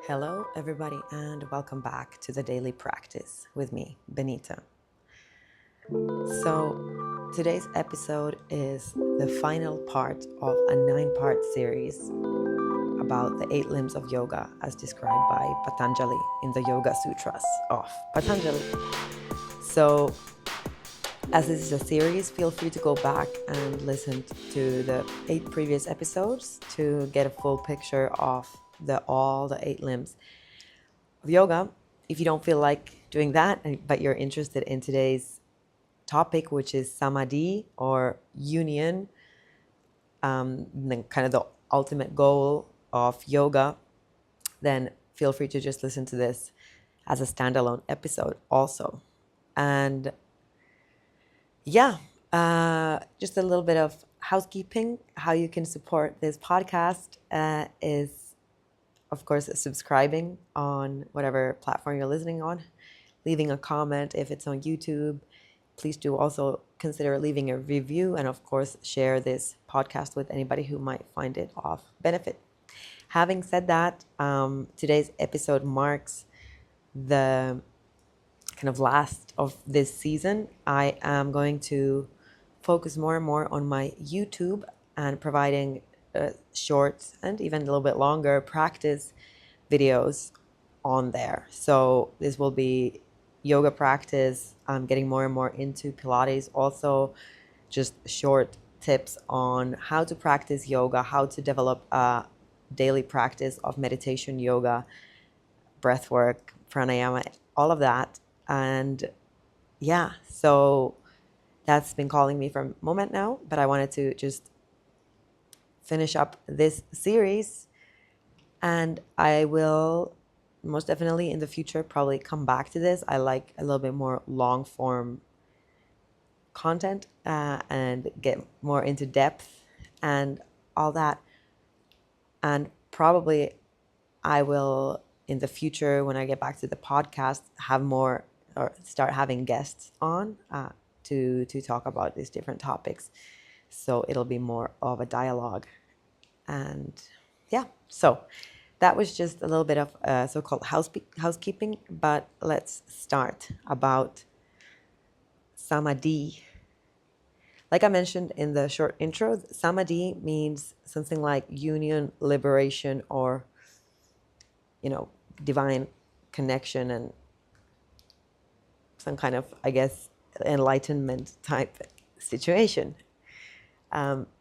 Hello, everybody, and welcome back to the daily practice with me, Benita. So, today's episode is the final part of a 9-part series about the 8 limbs of yoga as described by Patanjali in the Yoga Sutras of Patanjali. So, as this is a series, feel free to go back and listen to the 8 previous episodes to get a full picture of all the 8 limbs of yoga. If you don't feel like doing that, but you're interested in today's topic, which is Samadhi or union, kind of the ultimate goal of yoga, then feel free to just listen to this as a standalone episode also. And yeah, just a little bit of housekeeping. How you can support this podcast is, of course, subscribing on whatever platform you're listening on, leaving a comment if it's on YouTube. Please do also consider leaving a review, and of course, share this podcast with anybody who might find it of benefit. Having said that, today's episode marks the kind of last of this season. I am going to focus more and more on my YouTube and providing short and even a little bit longer practice videos on there. So this will be yoga practice. I'm getting more and more into Pilates, also just short tips on how to practice yoga, how to develop a daily practice of meditation, yoga, breath work, pranayama, all of that. And yeah, so that's been calling me for a moment now, but I wanted to just finish up this series, and I will most definitely in the future probably come back to this. I like a little bit more long form content and get more into depth and all that. And probably I will in the future, when I get back to the podcast, have more or start having guests on to talk about these different topics. So it'll be more of a dialogue. And yeah, so that was just a little bit of so-called housekeeping, but let's start about Samadhi. Like I mentioned in the short intro, Samadhi means something like union, liberation, or, divine connection and some kind of, I guess, enlightenment type situation.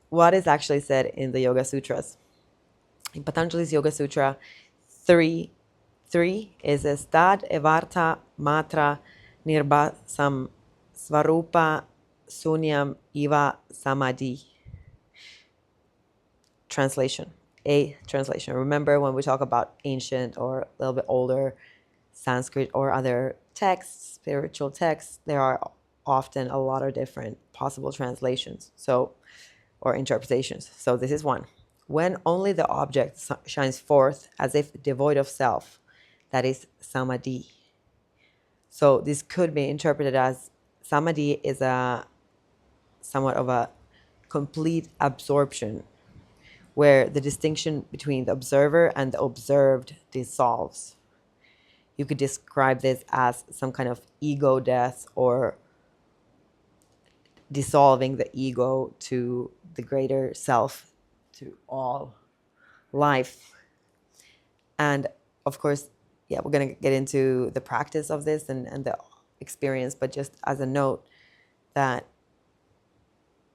What is actually said in the Yoga Sutras? In Patanjali's Yoga Sutra 3.3 is a stad evarta matra nirbasam svarupa sunyam iva samadhi. Translation. A translation. Remember when we talk about ancient or a little bit older Sanskrit or other texts, spiritual texts, there are often a lot of different possible translations or interpretations. So this is one. When only the object shines forth as if devoid of self, that is Samadhi. So this could be interpreted as Samadhi is somewhat of a complete absorption, where the distinction between the observer and the observed dissolves. You could describe this as some kind of ego death or dissolving the ego to the greater self, to all life. And of course, yeah, we're going to get into the practice of this and the experience, but just as a note that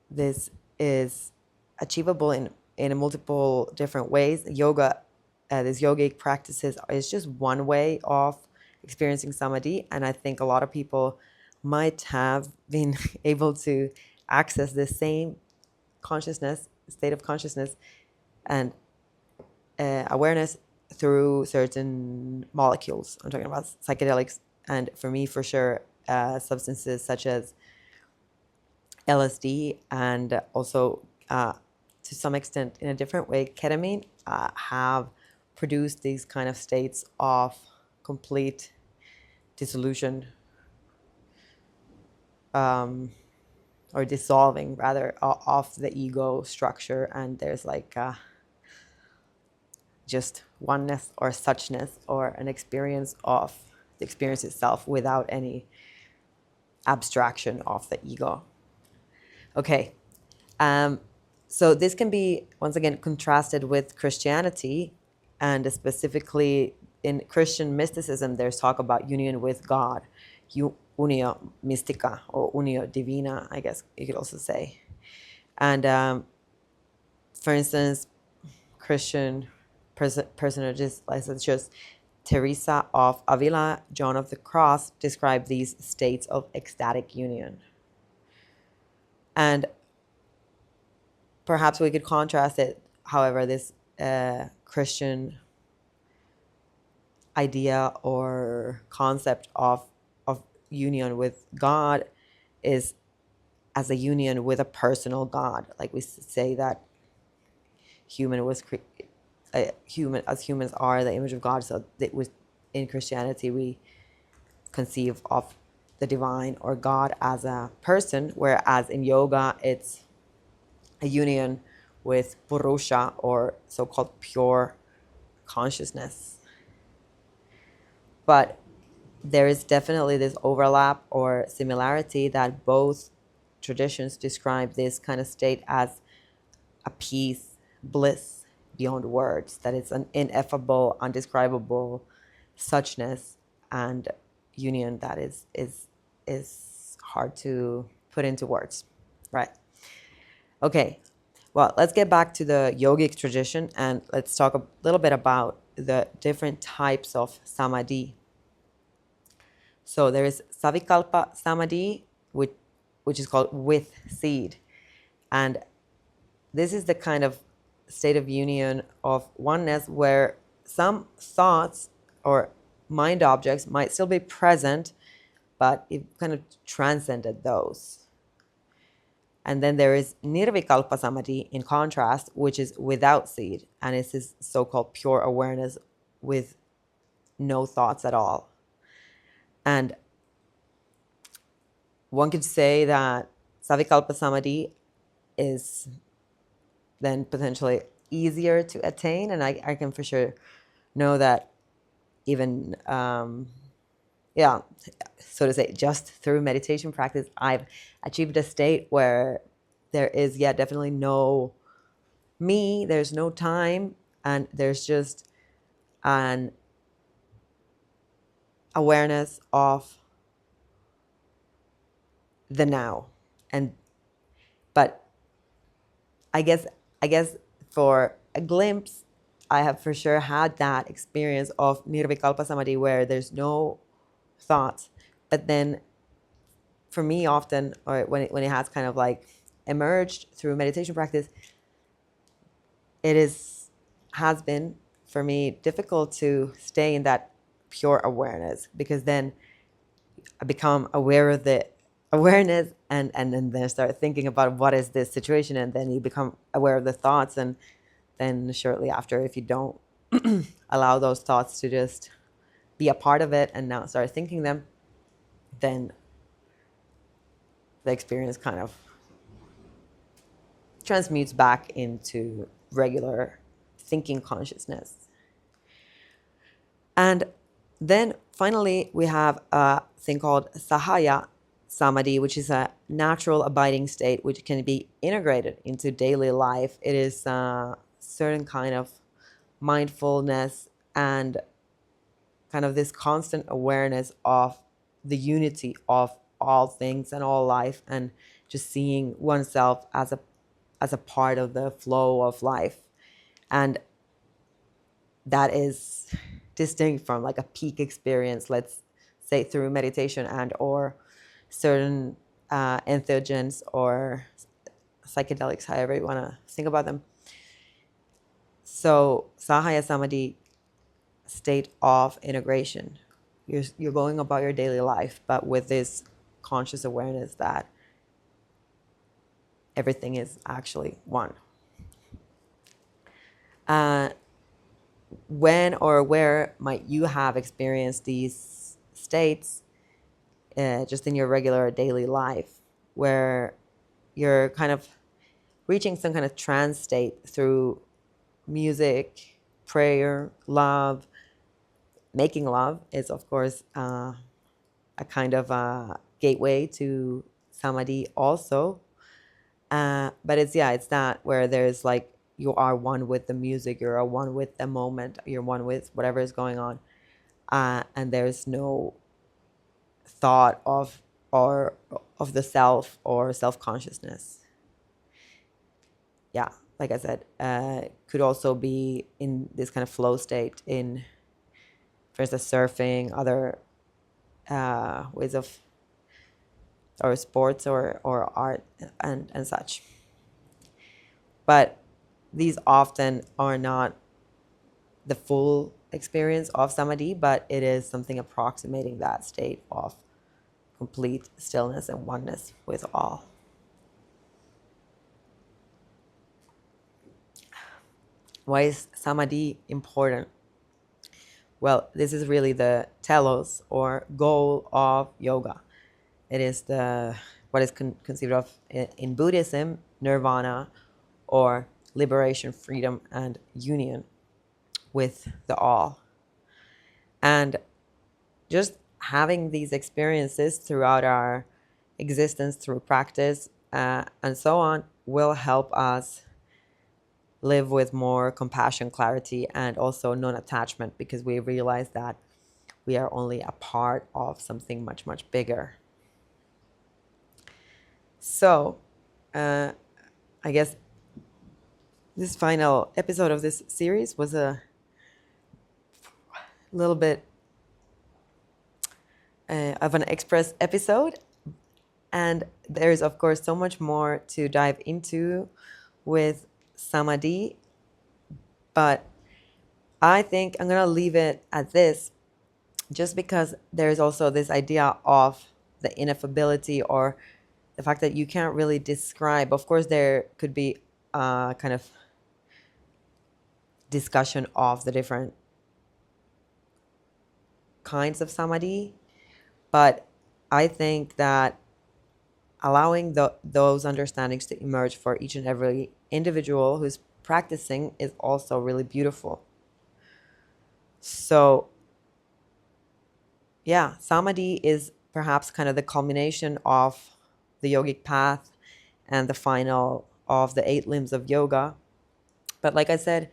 this is achievable in multiple different ways. Yoga, this yogic practices is just one way of experiencing samadhi, and I think a lot of people might have been able to access the same state of consciousness and awareness through certain molecules. I'm talking about psychedelics, and for me, for sure, substances such as LSD and also to some extent in a different way ketamine have produced these kind of states of complete dissolution, or dissolving rather of the ego structure, and there's like just oneness or suchness, or an experience of the experience itself without any abstraction of the ego. Okay, so this can be once again contrasted with Christianity, and specifically in Christian mysticism there's talk about union with God, unio mystica or unio divina, I guess you could also say. And for instance, Christian personages such as Teresa of Avila, John of the Cross, describe these states of ecstatic union. And perhaps we could contrast it, however, this Christian idea or concept of union with God is as a union with a personal God. Like we say that as humans are the image of God, so that in Christianity we conceive of the divine or God as a person, whereas in yoga it's a union with Purusha, or so-called pure consciousness. But there is definitely this overlap or similarity that both traditions describe this kind of state as a peace, bliss beyond words, that it's an ineffable, undescribable suchness and union that is hard to put into words, right? Okay, well, let's get back to the yogic tradition and let's talk a little bit about the different types of samadhi. So there is Savikalpa Samadhi, which is called with seed. And this is the kind of state of union of oneness where some thoughts or mind objects might still be present, but it kind of transcended those. And then there is Nirvikalpa Samadhi in contrast, which is without seed, and it's this so-called pure awareness with no thoughts at all. And one could say that Savikalpa Samadhi is then potentially easier to attain, and I can for sure know that even, so to say, just through meditation practice, I've achieved a state where there is, definitely no me, there's no time, and there's just an awareness of the now. But I guess for a glimpse, I have for sure had that experience of Nirvikalpa Samadhi where there's no thoughts. But then for me often, or when it has kind of like emerged through meditation practice, has been for me difficult to stay in that pure awareness, because then I become aware of the awareness and then start thinking about what is this situation, and then you become aware of the thoughts, and then shortly after, if you don't allow those thoughts to just be a part of it and now start thinking them, then the experience kind of transmutes back into regular thinking consciousness. And then finally we have a thing called Sahaja Samadhi, which is a natural abiding state which can be integrated into daily life. It is a certain kind of mindfulness and kind of this constant awareness of the unity of all things and all life, and just seeing oneself as a part of the flow of life. And that is distinct from like a peak experience, let's say through meditation and or certain entheogens or psychedelics, however you want to think about them. So Sahaja Samadhi, state of integration. You're going about your daily life, but with this conscious awareness that everything is actually one. When or where might you have experienced these states just in your regular daily life, where you're kind of reaching some kind of trance state through music, prayer, love. Making love is, of course, a kind of a gateway to Samadhi also. But it's that where there's like, you are one with the music, you're one with the moment, you're one with whatever is going on. And there's no thought of the self or self-consciousness. Yeah, like I said, could also be in this kind of flow state in, for instance, surfing, other ways of, or sports or art and such. But these often are not the full experience of Samadhi, but it is something approximating that state of complete stillness and oneness with all. Why is Samadhi important? Well, this is really the telos or goal of yoga. It is what is conceived of in Buddhism, nirvana, or liberation, freedom, and union with the all. And just having these experiences throughout our existence, through practice and so on, will help us live with more compassion, clarity, and also non-attachment, because we realize that we are only a part of something much, much bigger. So, I guess this final episode of this series was a little bit of an express episode. And there's, of course, so much more to dive into with Samadhi. But I think I'm going to leave it at this, just because there's also this idea of the ineffability, or the fact that you can't really describe. Of course, there could be a kind of discussion of the different kinds of Samadhi. But I think that allowing those understandings to emerge for each and every individual who's practicing is also really beautiful. So, yeah, Samadhi is perhaps kind of the culmination of the yogic path and the final of the 8 limbs of yoga. But like I said,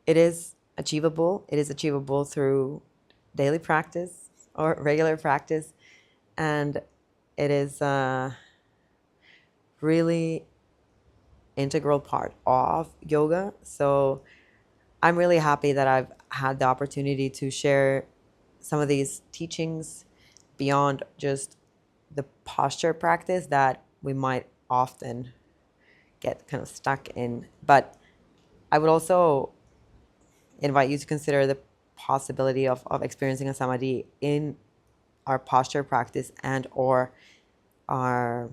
it is achievable. It is achievable through daily practice or regular practice. And it is a really integral part of yoga. So I'm really happy that I've had the opportunity to share some of these teachings beyond just the posture practice that we might often get kind of stuck in. But I would also invite you to consider the possibility of experiencing a Samadhi in our posture practice and or our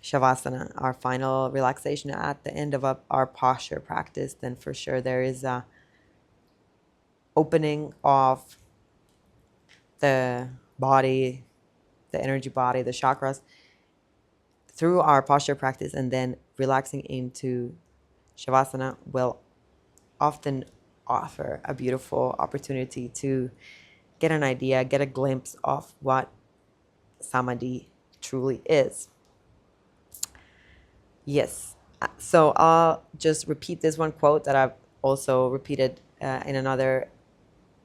Shavasana, our final relaxation at the end of our posture practice. Then for sure there is a opening of the body, the energy body, the chakras through our posture practice, and then relaxing into Shavasana will often offer a beautiful opportunity to get an idea, get a glimpse of what Samadhi truly is. Yes. So I'll just repeat this one quote that I've also repeated in another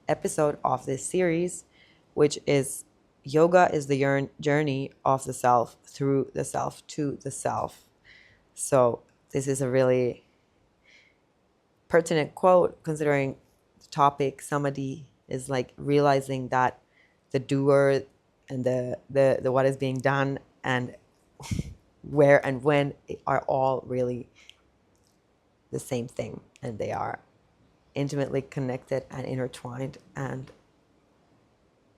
episode of this series, which is, yoga is the journey of the self through the self to the self. So this is a really pertinent quote, considering the topic. Samadhi is like realizing that the doer and the what is being done and where and when are all really the same thing, and they are intimately connected and intertwined, and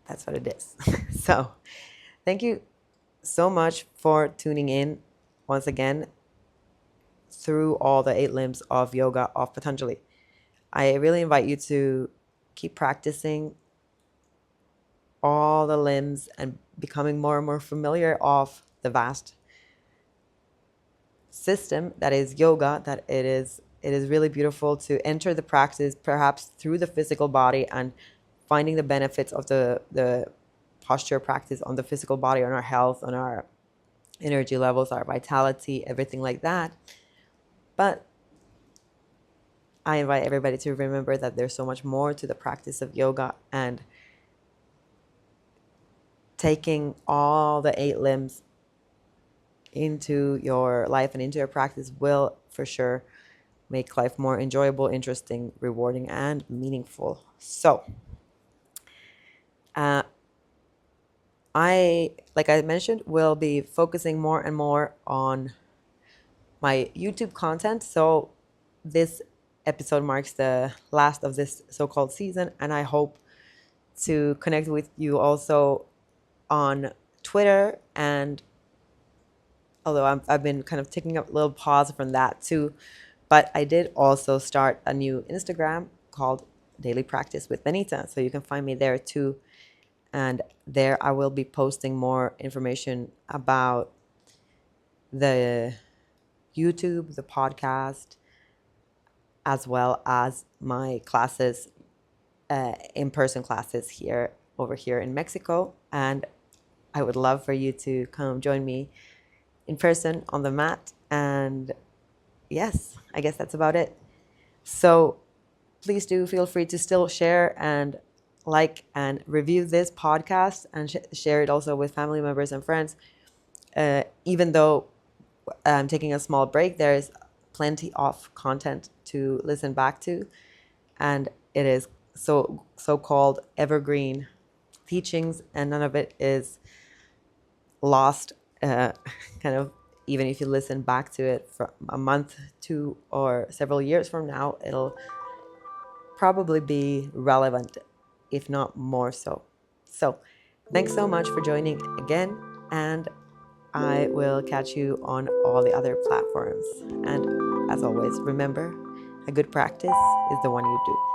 that's what it is. So thank you so much for tuning in once again through all the 8 limbs of yoga of Patanjali. I really invite you to keep practicing all the limbs and becoming more and more familiar of the vast system that is yoga, that it is really beautiful to enter the practice perhaps through the physical body and finding the benefits of the posture practice on the physical body, on our health, on our energy levels, our vitality, everything like that. But I invite everybody to remember that there's so much more to the practice of yoga, and taking all the 8 limbs into your life and into your practice will for sure make life more enjoyable, interesting, rewarding, and meaningful. So, like I mentioned, will be focusing more and more on my YouTube content. So this episode marks the last of this so-called season, and I hope to connect with you also on Twitter. And although I've been kind of taking a little pause from that too, but I did also start a new Instagram called Daily Practice with Benita. So you can find me there too. And there I will be posting more information about the YouTube, the podcast, as well as my classes, in-person classes over here in Mexico. And I would love for you to come join me in person on the mat. And yes, I guess that's about it. So please do feel free to still share and like and review this podcast, and share it also with family members and friends. Even though I'm taking a small break, there's plenty of content to listen back to, and it is so-called evergreen teachings, and none of it is lost, kind of, even if you listen back to it for a month, 2, or several years from now, it'll probably be relevant, if not more so. So thanks so much for joining again, and I will catch you on all the other platforms. And as always, remember, a good practice is the one you do.